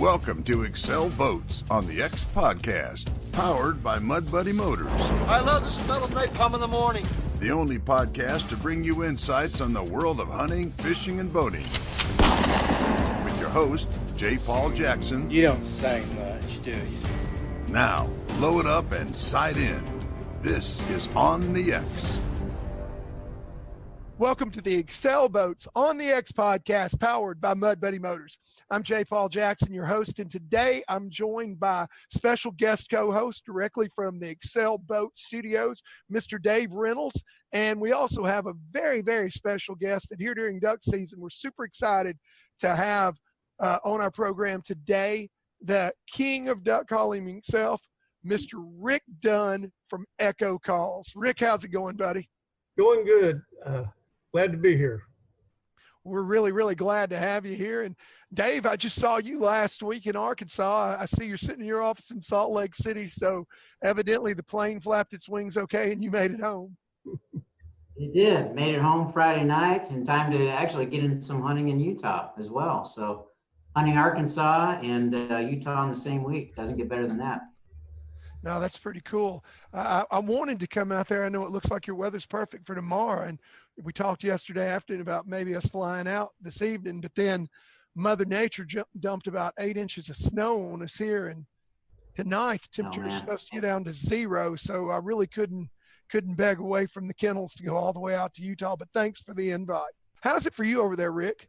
Welcome to Excel Boats on the X Podcast, powered by Mud Buddy Motors. I love the smell of napalm in the morning. The only podcast to bring you insights on the world of hunting, fishing, and boating. With your host, J. Paul Jackson. You don't say much, do you? Now, load up and sight in. This is On the X. Welcome to the Excel Boats on the X Podcast, powered by Mud Buddy Motors. I'm J. Paul Jackson, your host, and today I'm joined by special guest co-host directly from the Excel Boat Studios, Mr. Dave Reynolds. And we also have a very, very special guest that here during duck season, we're super excited to have on our program today, the king of duck calling himself, Mr. Rick Dunn from Echo Calls. Rick, how's it going, buddy? Going good. Glad to be here. We're really, really glad to have you here. And Dave, I just saw you last week in Arkansas. I see you're sitting in your office in Salt Lake City. So evidently the plane flapped its wings okay and you made it home. It did. Made it home Friday night in time to actually get into some hunting in Utah as well. So hunting Arkansas and Utah in the same week. Doesn't get better than that. No, that's pretty cool. I wanted to come out there. I know it looks like your weather's perfect for tomorrow. And we talked yesterday afternoon about maybe us flying out this evening, but then Mother Nature dumped about 8 inches of snow on us here. And tonight the temperature is supposed to get down to 0. So I really couldn't beg away from the kennels to go all the way out to Utah, but thanks for the invite. How's it for you over there, Rick?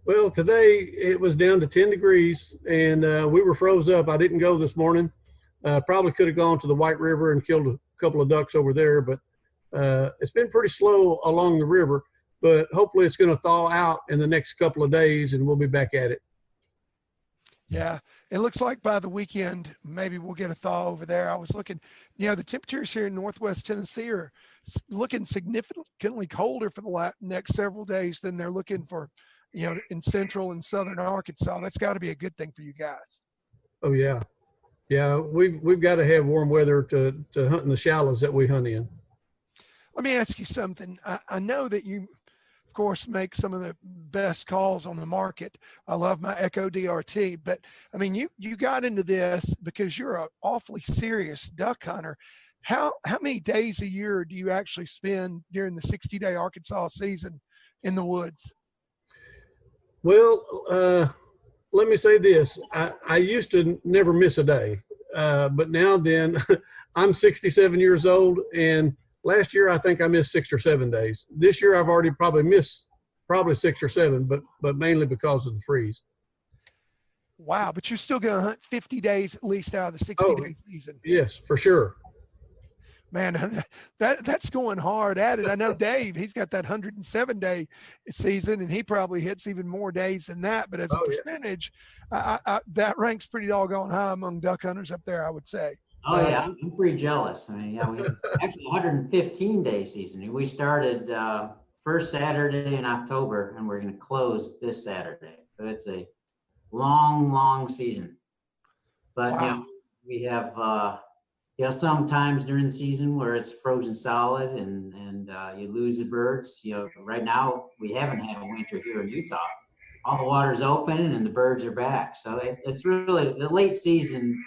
Well, today it was down to 10 degrees and we were froze up. I didn't go this morning. Probably could have gone to the White River and killed a couple of ducks over there, but it's been pretty slow along the river, but hopefully it's going to thaw out in the next couple of days and we'll be back at it. Yeah, it looks like by the weekend, maybe we'll get a thaw over there. I was looking, the temperatures here in Northwest Tennessee are looking significantly colder for the next several days than they're looking for, in central and southern Arkansas. That's got to be a good thing for you guys. Oh, yeah. Yeah, we've got to have warm weather to hunt in the shallows that we hunt in. Let me ask you something. I know that you, of course, make some of the best calls on the market. I love my Echo DRT, but I mean, you got into this because you're an awfully serious duck hunter. How many days a year do you actually spend during the 60-day Arkansas season in the woods? Well, let me say this. I used to never miss a day, but now then I'm 67 years old, and last year I think I missed 6 or 7 days. This year I've already probably missed 6 or 7, but mainly because of the freeze. Wow, but you're still going to hunt 50 days at least out of the 60-day season. Yes, for sure. Man, that's going hard at it. I know Dave, he's got that 107-day season, and he probably hits even more days than that. But as a percentage, that ranks pretty doggone high among duck hunters up there, I would say. Oh, yeah, I'm pretty jealous. I mean, we have actually 115-day season. We started first Saturday in October, and we're going to close this Saturday. So it's a long, long season. But wow. We have some times during the season where it's frozen solid and you lose the birds. Right now we haven't had a winter here in Utah. All the water's open and the birds are back. So it's really the late season,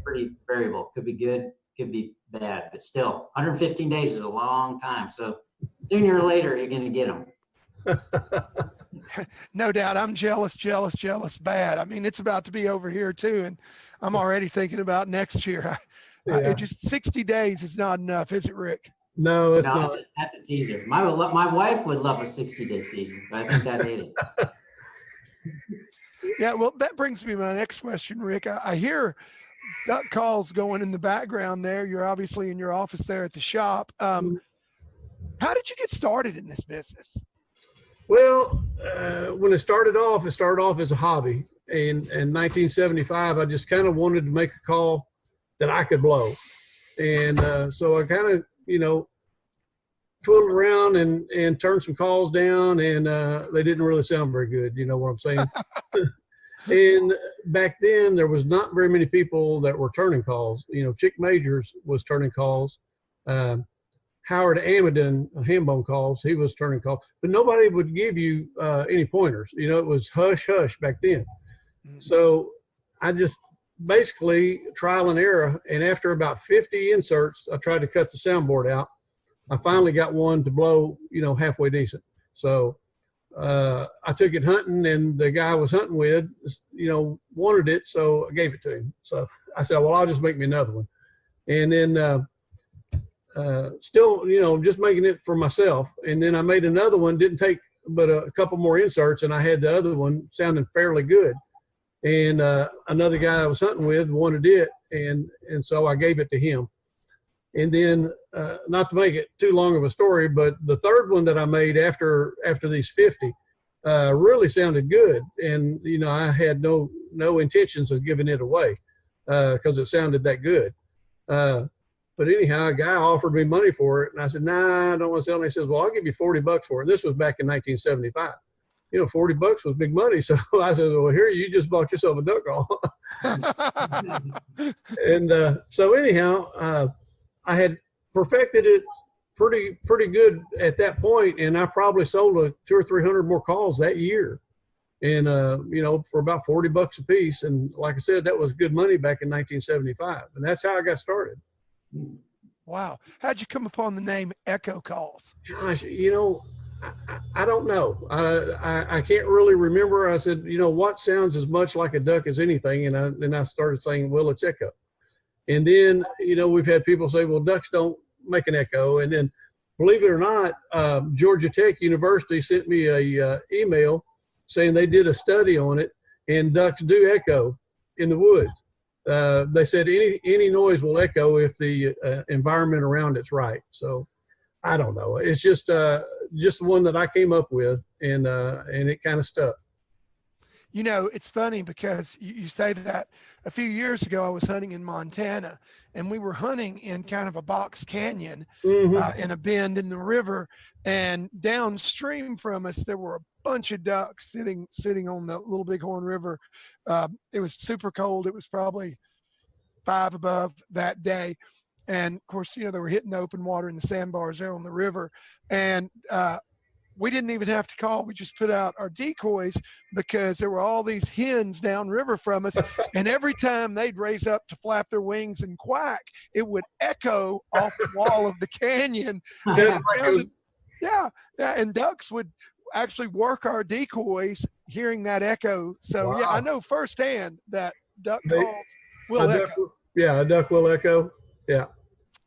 pretty variable. Could be good, could be bad, but still 115 days is a long time. So sooner or later you're going to get them. No doubt. I'm jealous bad. I mean, it's about to be over here too. And I'm already thinking about next year. Just 60 days is not enough, is it, Rick? No, it's not. That's a teaser. My wife would love a 60-day season, but I think I hate it. Yeah, well, that brings me to my next question, Rick. I hear duck calls going in the background there. You're obviously in your office there at the shop. How did you get started in this business? Well, when it started off as a hobby. In 1975, I just kind of wanted to make a call that I could blow. And so I kind of, twiddled around and turned some calls down, and they didn't really sound very good. You know what I'm saying? And back then there was not very many people that were turning calls. Chick Majors was turning calls. Howard Amadon, Hambone calls, he was turning calls, but nobody would give you any pointers. It was hush, hush back then. Mm-hmm. So I just basically trial and error. And after about 50 inserts, I tried to cut the soundboard out. I finally got one to blow, halfway decent. So I took it hunting, and the guy I was hunting with, wanted it. So I gave it to him. So I said, well, I'll just make me another one. And then still, just making it for myself. And then I made another one, didn't take but a couple more inserts, and I had the other one sounding fairly good. And another guy I was hunting with wanted it, and so I gave it to him. And then, not to make it too long of a story, but the third one that I made after these 50 really sounded good. And, I had no intentions of giving it away because it sounded that good. But anyhow, a guy offered me money for it, and I said, nah, I don't want to sell it. He says, well, I'll give you $40 for it. And this was back in 1975. $40 was big money. So I said, well, here, you just bought yourself a duck call. And so anyhow, I had perfected it pretty good at that point, and I probably sold 200 or 300 more calls that year. And, for about $40 a piece. And like I said, that was good money back in 1975. And that's how I got started. Wow. How'd you come upon the name Echo Calls? Gosh, I don't know. I can't really remember. I said, what sounds as much like a duck as anything? And then I started saying, well, it's echo. And then, we've had people say, well, ducks don't make an echo. And then, believe it or not, Georgia Tech University sent me a email saying they did a study on it, and ducks do echo in the woods. They said any noise will echo if the environment around it's right. So I don't know. It's just one that I came up with, and it kind of stuck. It's funny because you say that. A few years ago, I was hunting in Montana, and we were hunting in kind of a box canyon in a bend in the river, and downstream from us, there were a bunch of ducks sitting on the Little Bighorn River. It was super cold. It was probably 5 above that day. And of course, they were hitting the open water in the sandbars there on the river. And we didn't even have to call. We just put out our decoys because there were all these hens downriver from us. And every time they'd raise up to flap their wings and quack, it would echo off the wall of the canyon. And ducks would actually work our decoys hearing that echo. So wow. Yeah, I know firsthand that duck calls will echo. A duck will echo. Yeah.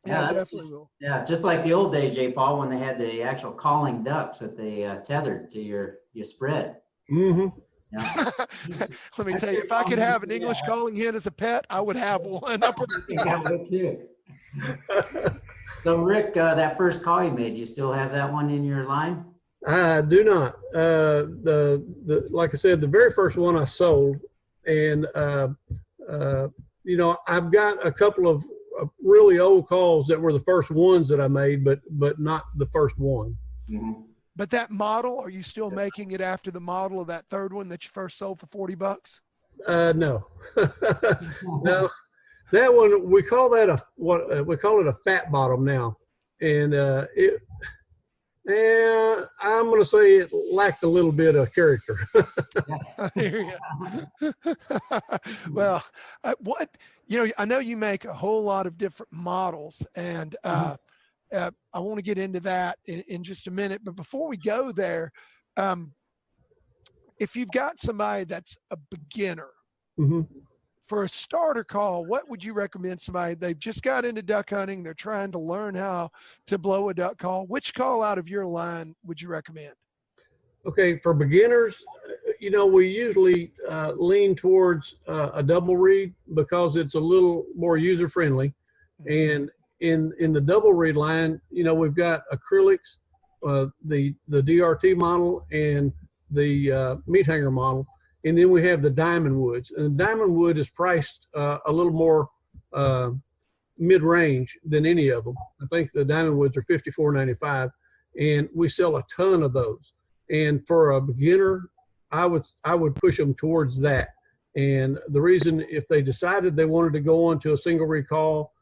Yeah, definitely will. Yeah, just like the old days, J. Paul, when they had the actual calling ducks that they tethered to your spread. Mm-hmm. Yeah. Let me tell you, if I could have an English calling hen as a pet, I would have one. I think I would too. So, Rick, that first call you made, do you still have that one in your line? I do not. Like I said, the very first one I sold, and I've got a couple of really old calls that were the first ones that I made, but not the first one. Mm-hmm. But that model, are you still making it after the model of that third one that you first sold for $40? No, no. That one, we call that we call it a fat bottom now, and I'm going to say it lacked a little bit of character. Well, I know you make a whole lot of different models, and I want to get into that in just a minute. But before we go there, if you've got somebody that's a beginner, mm-hmm. for a starter call, what would you recommend somebody? They've just got into duck hunting. They're trying to learn how to blow a duck call. Which call out of your line would you recommend? Okay, for beginners, we usually lean towards a double reed because it's a little more user friendly. And in the double reed line, we've got acrylics, the DRT model and the meat hanger model. And then we have the diamond woods. And the diamond wood is priced a little more mid-range than any of them. I think the diamond woods are $54.95, and we sell a ton of those. And for a beginner, I would push them towards that. And the reason, if they decided they wanted to go on to a single recall,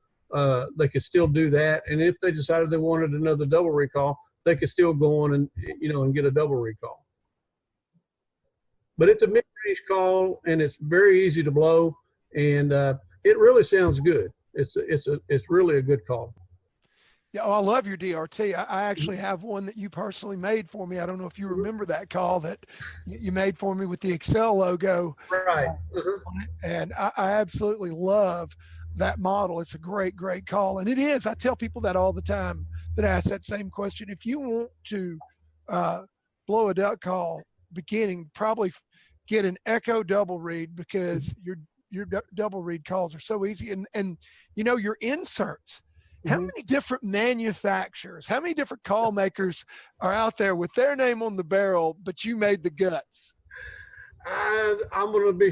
they could still do that. And if they decided they wanted another double recall, they could still go on and and get a double recall. But it's a mid-range call, and it's very easy to blow. and it really sounds good. It's really a good call. Yeah, I love your DRT. I actually have one that you personally made for me. I don't know if you remember that call that you made for me with the Excel logo. Right. On it. And I absolutely love that model. It's a great, great call. And it is. I tell people that all the time that ask that same question. If you want to blow a duck call beginning, probably get an echo double read, because your double read calls are so easy. And your inserts. How many different manufacturers, how many different call makers are out there with their name on the barrel, but you made the guts? I'm going to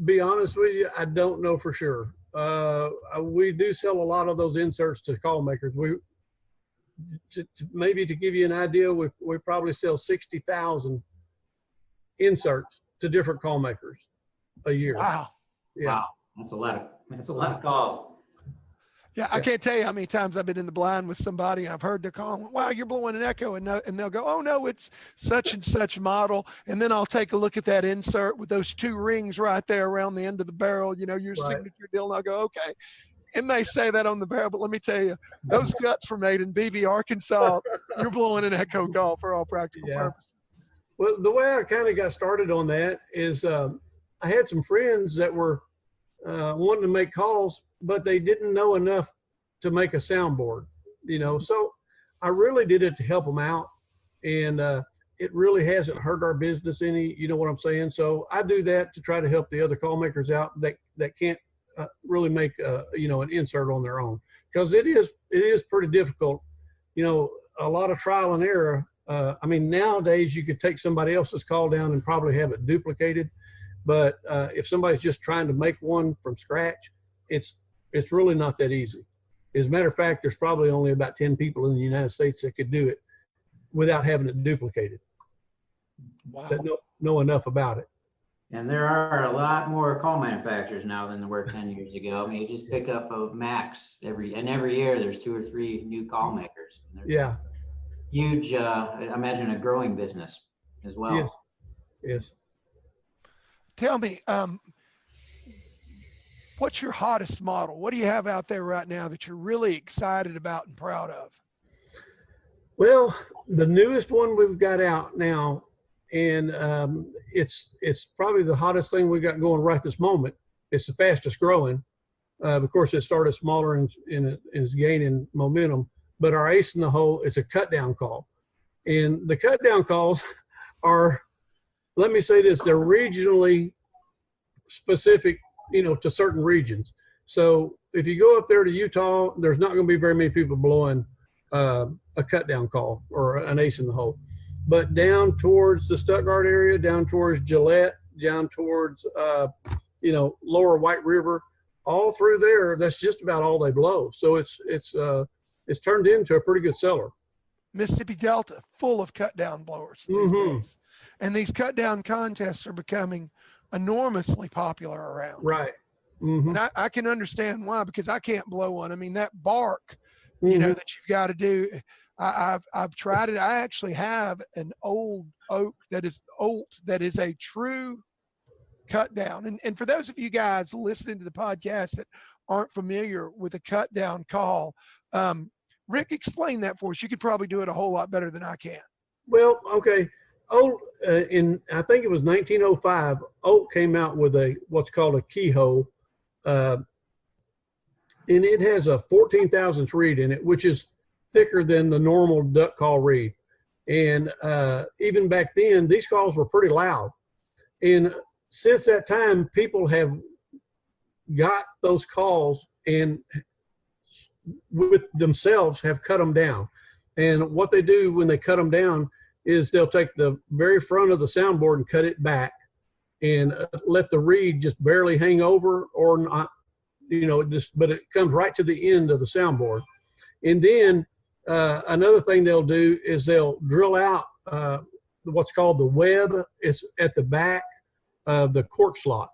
be honest with you. I don't know for sure. We do sell a lot of those inserts to call makers. Maybe to give you an idea, we probably sell 60,000 inserts to different call makers a year. Wow. Yeah. Wow. That's a lot of calls. Yeah, I can't tell you how many times I've been in the blind with somebody and I've heard their call. Wow, you're blowing an echo, and they'll go, oh no, it's such and such model. And then I'll take a look at that insert with those two rings right there around the end of the barrel, your Right. signature deal. And I'll go, okay, it may say that on the barrel, but let me tell you, those guts were made in BB, Arkansas. You're blowing an echo call for all practical purposes. Well, the way I kind of got started on that is I had some friends that were wanting to make calls, but they didn't know enough to make a soundboard, so I really did it to help them out. And it really hasn't hurt our business any, you know what I'm saying? So I do that to try to help the other call makers out that can't really make, an insert on their own, because it is pretty difficult, a lot of trial and error. Nowadays you could take somebody else's call down and probably have it duplicated. But if somebody's just trying to make one from scratch, it's really not that easy. As a matter of fact, there's probably only about 10 people in the United States that could do it without having it duplicated. Wow. That know enough about it. And there are a lot more call manufacturers now than there were 10 years ago. I mean, you just pick up a max every year there's 2 or 3 new call makers. Yeah. Huge, I imagine a growing business as well. Yes. Tell me, what's your hottest model? What do you have out there right now that you're really excited about and proud of? Well, the newest one we've got out now, and it's probably the hottest thing we've got going right this moment. It's the fastest growing. Of course, it started smaller and is gaining momentum. But our ace in the hole is a cut down call, and the cut down calls are, let me say this, they're regionally specific, to certain regions. So if you go up there to Utah, there's not going to be very many people blowing a cut down call or an ace in the hole. But down towards the Stuttgart area, down towards Gillette, down towards, lower White River, all through there, that's just about all they blow. So it's turned into a pretty good seller. Mississippi Delta, full of cut down blowers these days. And these cut down contests are becoming enormously popular around. Right. And I can understand why, because I can't blow one. I mean, that bark, that you've got to do. I've tried it. I actually have an old oak that is a true cut down. And for those of you guys listening to the podcast that aren't familiar with a cut down call, Rick, explain that for us. You could probably do it a whole lot better than I can. Well, okay. In I think it was 1905, Oak came out with what's called a keyhole, and it has a 14 thousandths reed in it, which is thicker than the normal duck call reed. And even back then, these calls were pretty loud. And since that time, people have got those calls and with themselves have cut them down. And what they do when they cut them down is they'll take the very front of the soundboard and cut it back and let the reed just barely hang over, or not, but it comes right to the end of the soundboard. And then another thing they'll do is they'll drill out what's called the web. It's at the back of the cork slot,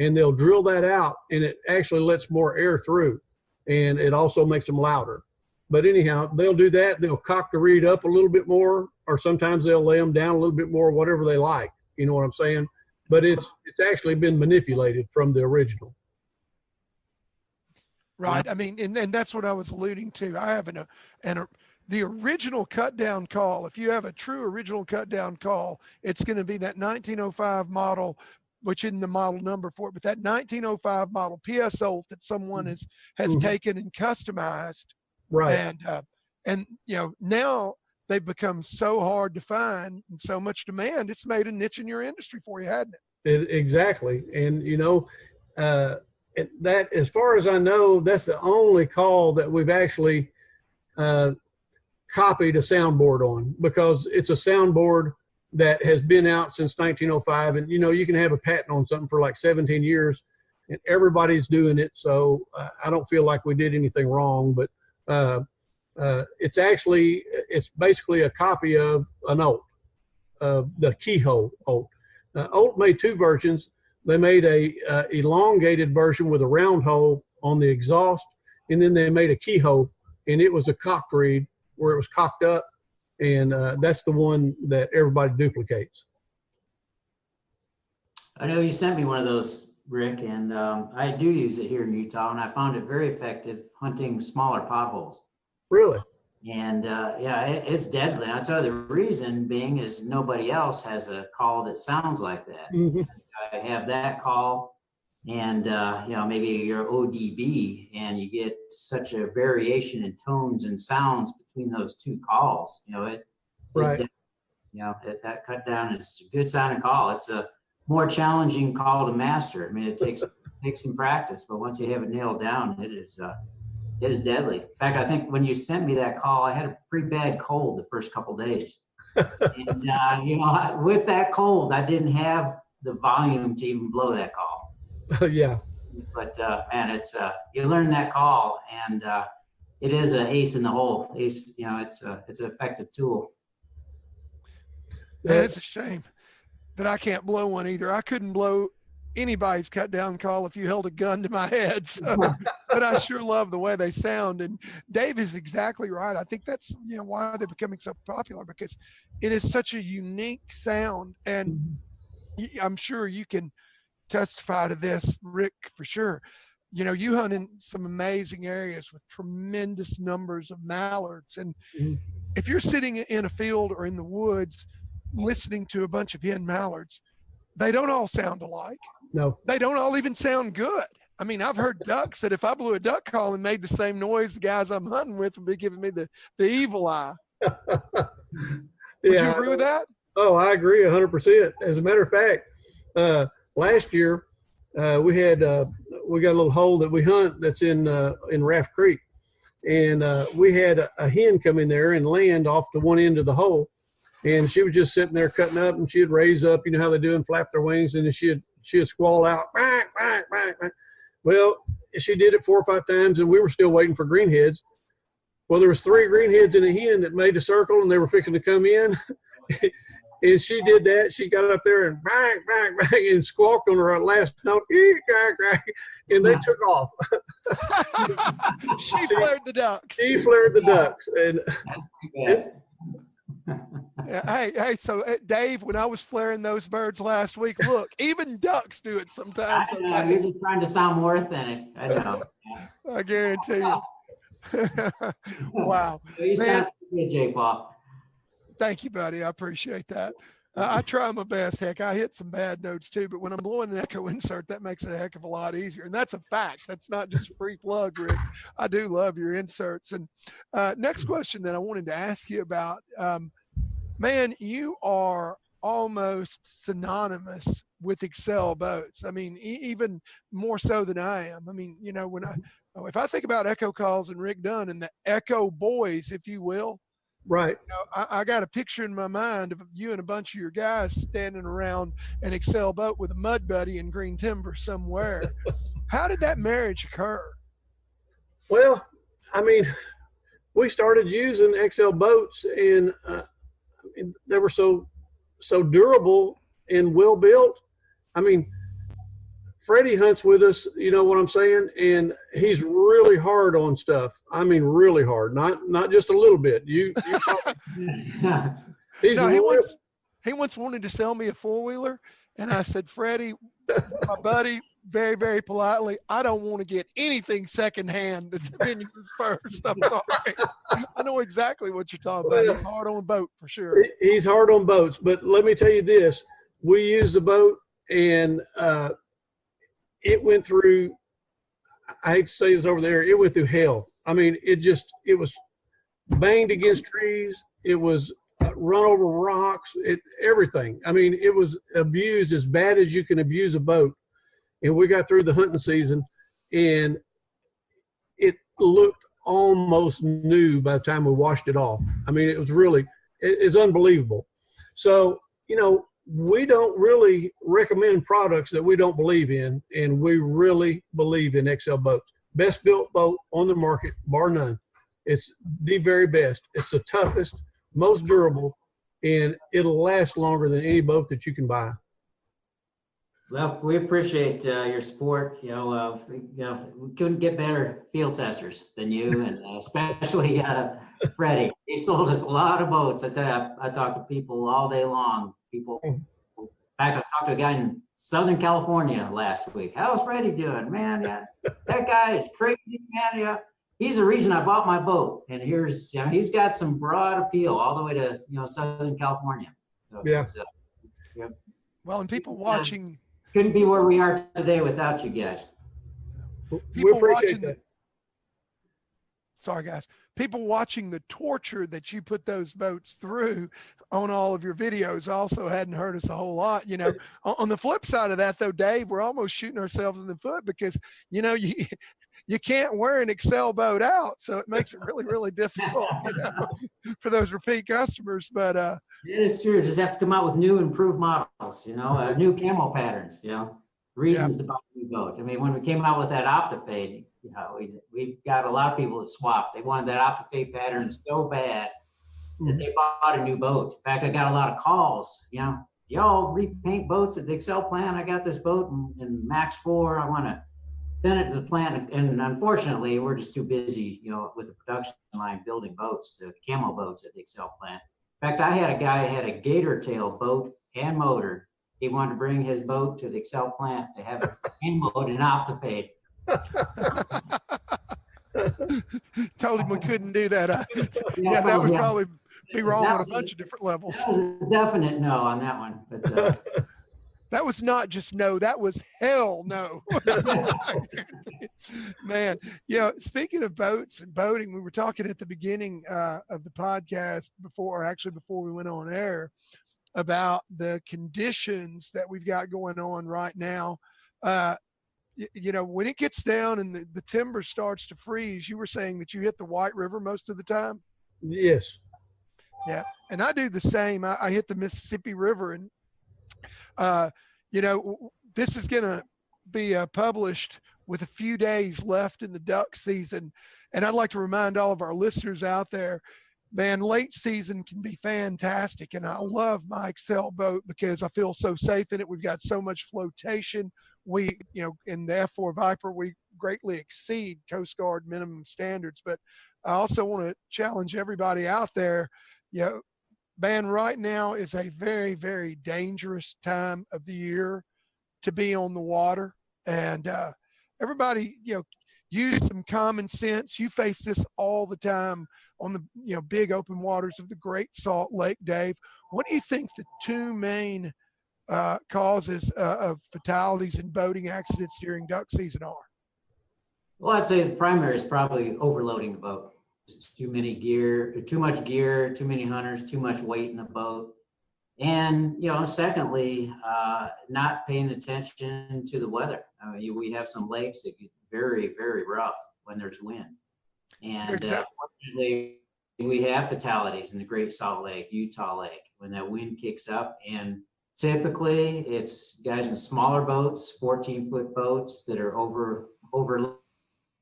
and they'll drill that out, and it actually lets more air through, and it also makes them louder. But anyhow, they'll do that. They'll cock the reed up a little bit more, or sometimes they'll lay them down a little bit more, whatever they like. You know what I'm saying? But it's actually been manipulated from the original. Right. I mean, and that's what I was alluding to. I have the original cut down call. If you have a true original cut down call, it's going to be that 1905 model, which isn't the model number for it, but that 1905 model PS Olt that someone has taken and customized. Right. And now they've become so hard to find and so much demand. It's made a niche in your industry for you, hadn't it? Exactly. And that, as far as I know, that's the only call that we've actually copied a soundboard on, because it's a soundboard that has been out since 1905. And, you can have a patent on something for like 17 years and everybody's doing it. So I don't feel like we did anything wrong, but it's basically a copy of an Olt, of the keyhole Olt. Olt made two versions. They made a elongated version with a round hole on the exhaust, and then they made a keyhole, and it was a cocked reed where it was cocked up, and that's the one that everybody duplicates. I know you sent me one of those, Rick, and I do use it here in Utah, and I found it very effective hunting smaller potholes. Really? And it's deadly. I'll tell you, the reason being is nobody else has a call that sounds like that. Mm-hmm. I have that call, and maybe your ODB, and you get such a variation in tones and sounds between those two calls. Right. That cut down is a good sounding call. It's a more challenging call to master. I mean, it takes some practice, but once you have it nailed down, it is deadly. In fact, I think when you sent me that call, I had a pretty bad cold the first couple of days. And, with that cold, I didn't have the volume to even blow that call. Yeah. But, man, it's, you learn that call, and it is an ace in the hole. It's an effective tool. That is a shame that I can't blow one either. I couldn't blow anybody's cut down call if you held a gun to my head. So, but I sure love the way they sound. And Dave is exactly right. I think that's why they're becoming so popular, because it is such a unique sound. And I'm sure you can testify to this, Rick, for sure. You hunt in some amazing areas with tremendous numbers of mallards. And if you're sitting in a field or in the woods listening to a bunch of hen mallards, they don't all sound alike. No. They don't all even sound good. I mean, I've heard ducks that if I blew a duck call and made the same noise, the guys I'm hunting with would be giving me the evil eye. Would you agree with that? Oh, I agree 100%. As a matter of fact, last year we got a little hole that we hunt that's in Raft Creek, and we had a hen come in there and land off to one end of the hole. And she was just sitting there cutting up, and she'd raise up, how they do, and flap their wings, and then she'd squall out, quack, quack, quack, quack. Well, she did it 4 or 5 times, and we were still waiting for greenheads. Well, there was 3 greenheads and a hen that made a circle, and they were fixing to come in. And she did that. She got up there and bang, bang, bang, and squawked on her last note, and they took off. She flared the ducks. She flared the ducks. And hey, so Dave, when I was flaring those birds last week, look, even ducks do it sometimes. I know, you're just trying to sound more authentic. I know. I guarantee you. Wow. You sound good, Jake Paul. Thank you, buddy. I appreciate that. I try my best. Heck, I hit some bad notes too, but when I'm blowing an echo insert, that makes it a heck of a lot easier. And that's a fact. That's not just a free plug, Rick. I do love your inserts. And next question that I wanted to ask you about, man, you are almost synonymous with Excel boats. I mean, even more so than I am. I mean, if I think about echo calls and Rick Dunn and the echo boys, if you will, right. I got a picture in my mind of you and a bunch of your guys standing around an Excel boat with a mud buddy in green timber somewhere. How did that marriage occur? Well, I mean, we started using Excel boats, and they were so durable and well built. I mean, Freddie hunts with us, you know what I'm saying? And he's really hard on stuff. I mean, really hard, not just a little bit. He once wanted to sell me a 4-wheeler. And I said, Freddie, My buddy, very, very politely, I don't want to get anything secondhand that's been yours first. I'm sorry. I know exactly what you're talking about. He's hard on a boat for sure. He's hard on boats, but let me tell you this: we used the boat, and it went through. I hate to say this over there. It went through hell. I mean, it was banged against trees. It was run over rocks. Everything. I mean, it was abused as bad as you can abuse a boat. And we got through the hunting season, and it looked almost new by the time we washed it off. I mean, it was really, it's unbelievable. So, you know, we don't really recommend products that we don't believe in, and we really believe in XL Boats. Best built boat on the market, bar none. It's the very best. It's the toughest, most durable, and it'll last longer than any boat that you can buy. Well, we appreciate your support. We couldn't get better field testers than you, and especially Freddie. He sold us a lot of boats. I tell you, I talk to people all day long. People, in fact, I talked to a guy in Southern California last week. How's Freddie doing, man? Yeah, that guy is crazy, man. Yeah, he's the reason I bought my boat. And he's got some broad appeal all the way to Southern California. So yeah. Well, and people watching. Couldn't be where we are today without you guys. We appreciate that. Sorry, guys. People watching the torture that you put those boats through on all of your videos also hadn't hurt us a whole lot. On the flip side of that, though, Dave, we're almost shooting ourselves in the foot because, you can't wear an Excel boat out. So it makes it really, really difficult, for those repeat customers. But it is true. Just have to come out with new improved models, new camo patterns, reasons to buy a new boat. I mean, when we came out with that Optifade, we've got a lot of people that swapped. They wanted that Optifade pattern so bad that they bought a new boat. In fact, I got a lot of calls, y'all repaint boats at the Excel plant. I got this boat in Max 4. I want to send it to the plant. And unfortunately, we're just too busy, with the production line building boats, to camo boats at the Excel plant. In fact, I had a guy who had a gator tail boat and motor. He wanted to bring his boat to the Excel plant to have it camoed and Optifade. Told him we couldn't do that. That would probably be wrong on a bunch of different levels. That was a definite no on that one. But that was not just no, that was hell no. Man, speaking of boats and boating, we were talking at the beginning of the podcast before we went on air about the conditions that we've got going on right now. When it gets down and the timber starts to freeze, you were saying that you hit the White River most of the time? Yes. Yeah, and I do the same. I hit the Mississippi River, and this is going to be published with a few days left in the duck season. And I'd like to remind all of our listeners out there, man, late season can be fantastic. And I love my Excel boat because I feel so safe in it. We've got so much flotation. We, in the F4 Viper, we greatly exceed Coast Guard minimum standards. But I also want to challenge everybody out there, man, right now is a very, very dangerous time of the year to be on the water. And everybody, use some common sense. You face this all the time on the, big open waters of the Great Salt Lake, Dave. What do you think the two main causes of fatalities and boating accidents during duck season are? Well, I'd say the primary is probably overloading the boat. Just too much gear, too many hunters, too much weight in the boat. And, secondly, not paying attention to the weather. I mean, we have some lakes that get very, very rough when there's wind. And unfortunately, we have fatalities in the Great Salt Lake, Utah Lake, when that wind kicks up. And typically, it's guys in smaller boats, 14-foot boats that are over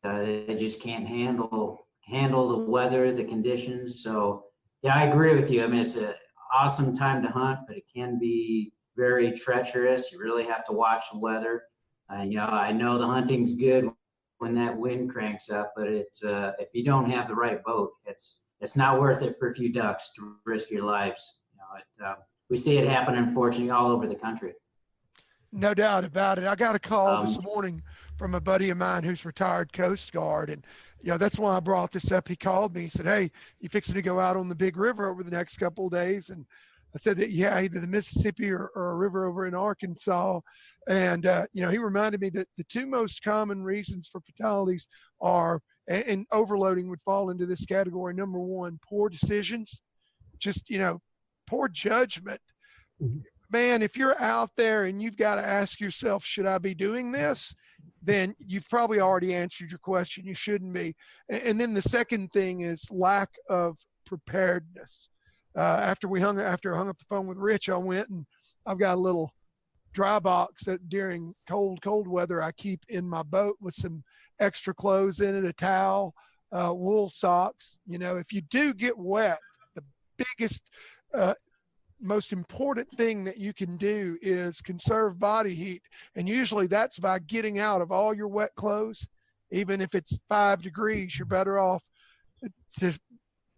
they just can't handle the weather, the conditions. So yeah, I agree with you. I mean, it's an awesome time to hunt, but it can be very treacherous. You really have to watch the weather. I know the hunting's good when that wind cranks up, but it's if you don't have the right boat, it's not worth it for a few ducks to risk your lives. We see it happen, unfortunately, all over the country. No doubt about it. I got a call this Um, morning from a buddy of mine who's retired Coast Guard. And, that's why I brought this up. He called me. He said, "Hey, you fixing to go out on the big river over the next couple of days?" And I said that, yeah, either the Mississippi or a river over in Arkansas. And, he reminded me that the two most common reasons for fatalities are, and overloading would fall into this category. Number one, poor decisions, just, poor judgment. Mhm. Man, if you're out there and you've got to ask yourself, should I be doing this? Then you've probably already answered your question. You shouldn't be. And then the second thing is lack of preparedness. After I hung up the phone with Rich, I went and I've got a little dry box that during cold weather I keep in my boat with some extra clothes in it, a towel, wool socks. If you do get wet, the biggest, most important thing that you can do is conserve body heat. And usually that's by getting out of all your wet clothes. Even if it's 5 degrees, you're better off to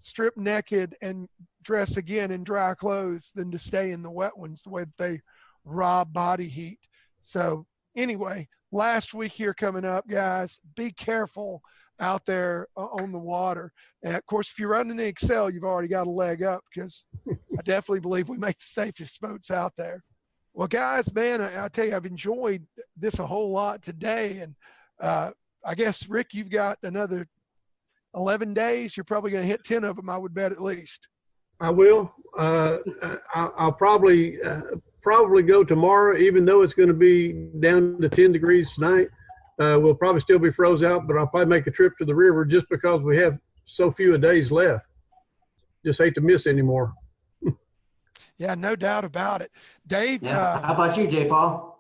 strip naked and dress again in dry clothes than to stay in the wet ones, the way that they rob body heat. So anyway, last week here coming up, guys, be careful out there on the water. And of course, if you're running the Excel, you've already got a leg up, because I definitely believe we make the safest boats out there. Well, guys, man, I tell you, I've enjoyed this a whole lot today. And I guess, Rick, you've got another 11 days. You're probably going to hit 10 of them, I would bet, at least. I will. I'll probably go tomorrow, even though it's going to be down to 10 degrees tonight. We'll probably still be froze out, but I'll probably make a trip to the river just because we have so few days left. Just hate to miss anymore. Yeah, no doubt about it. Dave, yeah. How about you, J. Paul?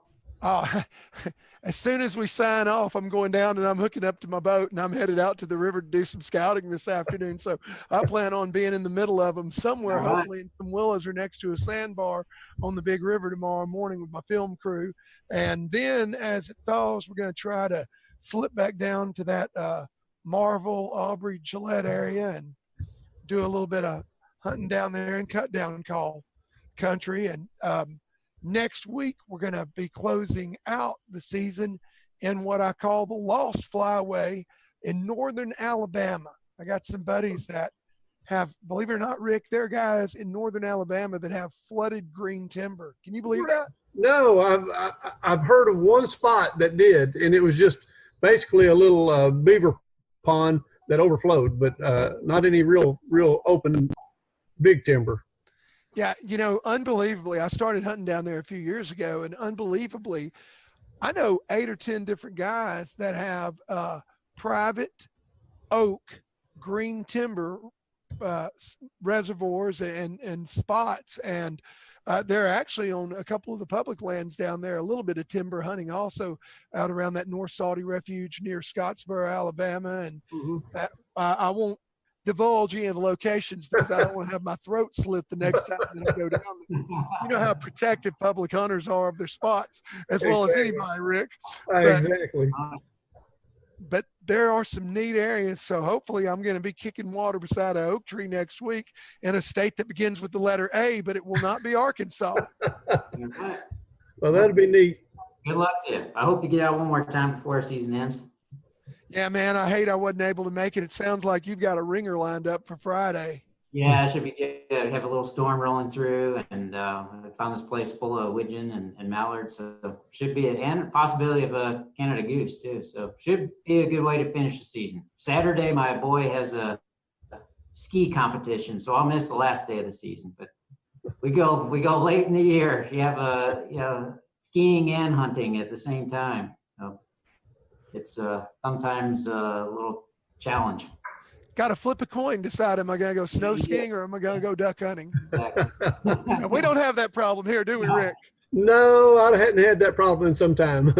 As soon as we sign off, I'm going down and I'm hooking up to my boat and I'm headed out to the river to do some scouting this afternoon. So I plan on being in the middle of them somewhere, All right. hopefully in some willows or next to a sandbar on the big river tomorrow morning with my film crew. And then as it thaws, we're going to try to slip back down to that Marvel, Aubrey, Gillette area and do a little bit of hunting down there and cut down call country. And next week, we're going to be closing out the season in what I call the Lost Flyway in northern Alabama. I got some buddies that have, believe it or not, Rick, they're guys in northern Alabama that have flooded green timber. Can you believe that? No, I've heard of one spot that did, and it was just basically a little beaver pond that overflowed, but not any real open big timber. Yeah, unbelievably, I started hunting down there a few years ago, and unbelievably, I know 8 or 10 different guys that have private oak green timber reservoirs and spots, and they're actually on a couple of the public lands down there, a little bit of timber hunting also out around that North Salty Refuge near Scottsboro, Alabama, and I won't divulge any of the locations because I don't want to have my throat slit the next time that I go down there. You know how protective public hunters are of their spots as well as anybody, Rick. Exactly. But there are some neat areas. So hopefully I'm going to be kicking water beside an oak tree next week in a state that begins with the letter A, but it will not be Arkansas. Well, that'd be neat. Good luck to you. I hope you get out one more time before our season ends. Yeah, man, I hate I wasn't able to make it. It sounds like you've got a ringer lined up for Friday. Yeah, it should be good. We have a little storm rolling through, and I found this place full of widgeon and mallards, so should be and a possibility of a Canada goose too. So should be a good way to finish the season. Saturday, my boy has a ski competition, so I'll miss the last day of the season. But we go late in the year. You have skiing and hunting at the same time. So it's sometimes a little challenge. Got to flip a coin, decide, am I going to go snow skiing or am I going to go duck hunting? Exactly. We don't have that problem here, do we, Rick? No, I hadn't had that problem in some time.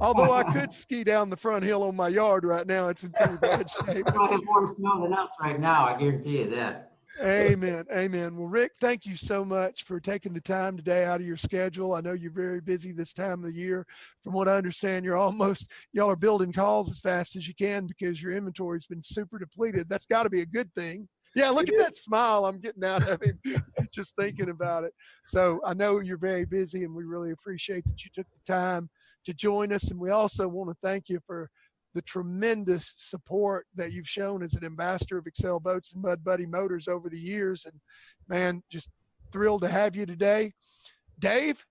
Although I could ski down the front hill on my yard right now. It's in pretty bad shape. I have more snow than us right now, I guarantee you that. Amen. Amen. Well, Rick, thank you so much for taking the time today out of your schedule. I know you're very busy this time of the year. From what I understand, y'all are building calls as fast as you can because your inventory's been super depleted. That's got to be a good thing. Yeah, look at that smile I'm getting out of him just thinking about it. So I know you're very busy, and we really appreciate that you took the time to join us. And we also want to thank you for the tremendous support that you've shown as an ambassador of Excel Boats and Mud Buddy Motors over the years. And man, just thrilled to have you today. Dave,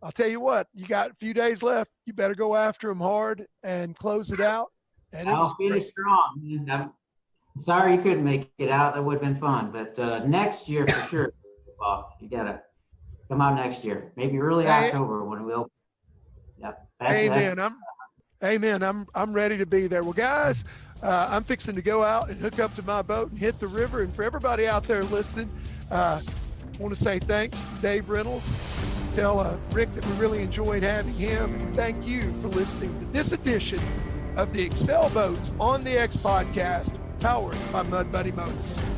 I'll tell you what, you got a few days left. You better go after them hard and close it out. And I'll finish strong, man. I'm sorry you couldn't make it out. That would have been fun. But next year for sure. Well, you gotta come out next year. Maybe early October when we'll. Yep. Amen. I'm ready to be there. Well, guys, I'm fixing to go out and hook up to my boat and hit the river. And for everybody out there listening, I want to say thanks to Dave Reynolds. Tell Rick that we really enjoyed having him. And thank you for listening to this edition of the Excel Boats on the X podcast, powered by Mud Buddy Motors.